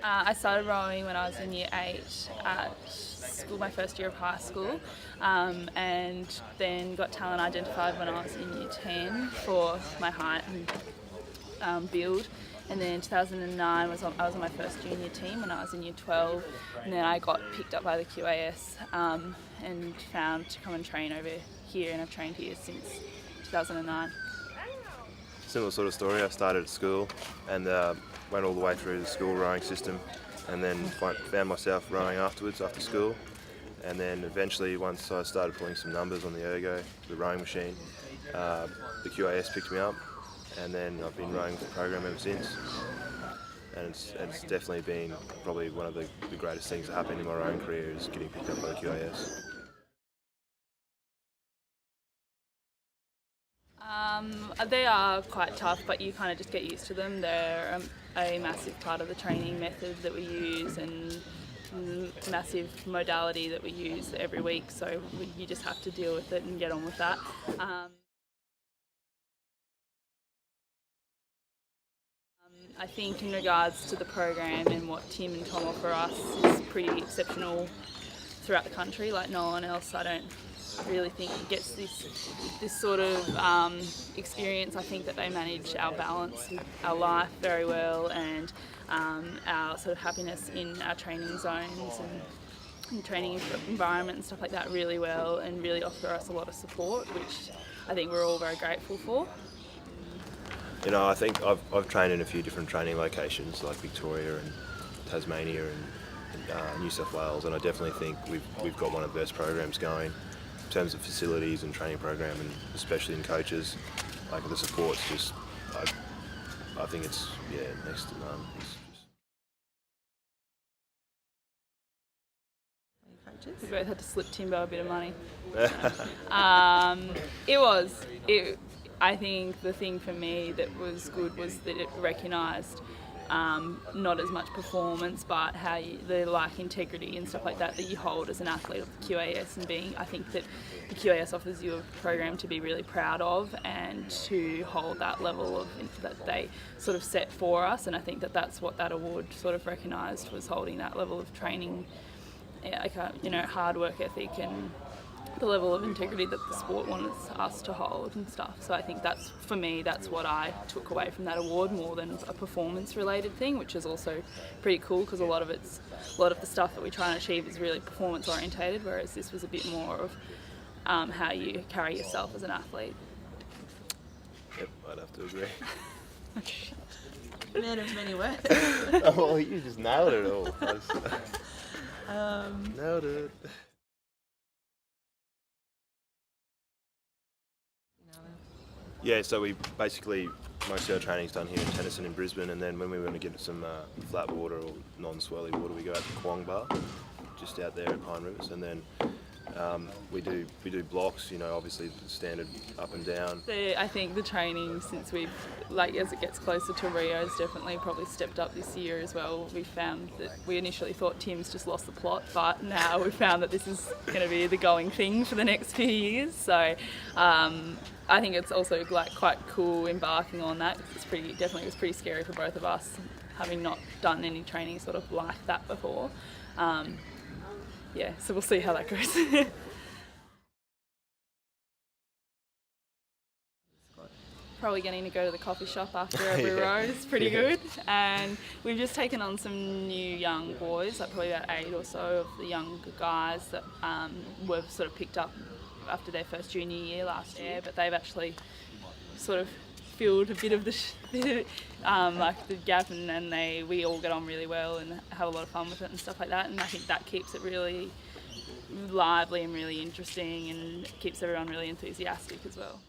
I started rowing when I was in year 8 at school, my first year of high school, and then got talent identified when I was in year 10 for my height and build. And then in 2009 I was on my first junior team when I was in year 12, and then I got picked up by the QAS and found to come and train over here, and I've trained here since 2009. Similar sort of story. I started at school and went all the way through the school rowing system, and then found myself rowing afterwards after school. And then eventually, once I started pulling some numbers on the ergo, the rowing machine, the QAS picked me up, and then I've been rowing the program ever since. And it's definitely been probably one of the greatest things that happened in my rowing career is getting picked up by the QAS. They are quite tough, but you kind of just get used to them. They're a massive part of the training method that we use, and massive modality that we use every week, so you just have to deal with it and get on with that. I think in regards to the program and what Tim and Tom offer us is pretty exceptional throughout the country. Like no one else, I don't really think gets this sort of experience. I think that they manage our balance, our life very well, and our sort of happiness in our training zones and training environment and stuff like that really well, and really offer us a lot of support, which I think we're all very grateful for. You know, I think I've trained in a few different training locations like Victoria and Tasmania and New South Wales, and I definitely think we've got one of the best programs going in terms of facilities and training program, and especially in coaches. Like the support's just, I think it's next to none. We both had to slip Timbo a bit of money. I think the thing for me that was good was that it recognised not as much performance, but how the integrity and stuff like that you hold as an athlete of the QAS, and I think that the QAS offers you a program to be really proud of and to hold that level of that they sort of set for us, and I think that that's what that award sort of recognised, was holding that level of training, hard work ethic and the level of integrity that the sport wanted us to hold and stuff. So I think that's, for me, that's what I took away from that award more than a performance-related thing, which is also pretty cool because a lot of the stuff that we try and achieve is really performance-orientated, whereas this was a bit more of how you carry yourself as an athlete. Yep, I'd have to agree. Man of many words. Oh, well, you just nailed it all. Nailed it. Yeah, so we basically, most of our training's done here in Tennyson in Brisbane, and then when we want to get some flat water or non-swirly water, we go out to Quong Bar, just out there at Pine Rivers, and then we do blocks, obviously standard up and down. I think the training since as it gets closer to Rio's definitely probably stepped up this year as well. We found that we initially thought Tim's just lost the plot, but now we've found that this is going to be the going thing for the next few years. So I think it's also quite cool embarking on that. It's pretty scary for both of us, having not done any training sort of like that before. So we'll see how that goes. Probably getting to go to the coffee shop after every row is pretty good. And we've just taken on some new young boys, like probably about 8 or so of the young guys that were sort of picked up after their first junior year last year, but they've actually sort of filled a bit of the gap, and we all get on really well and have a lot of fun with it and stuff like that, and I think that keeps it really lively and really interesting and keeps everyone really enthusiastic as well.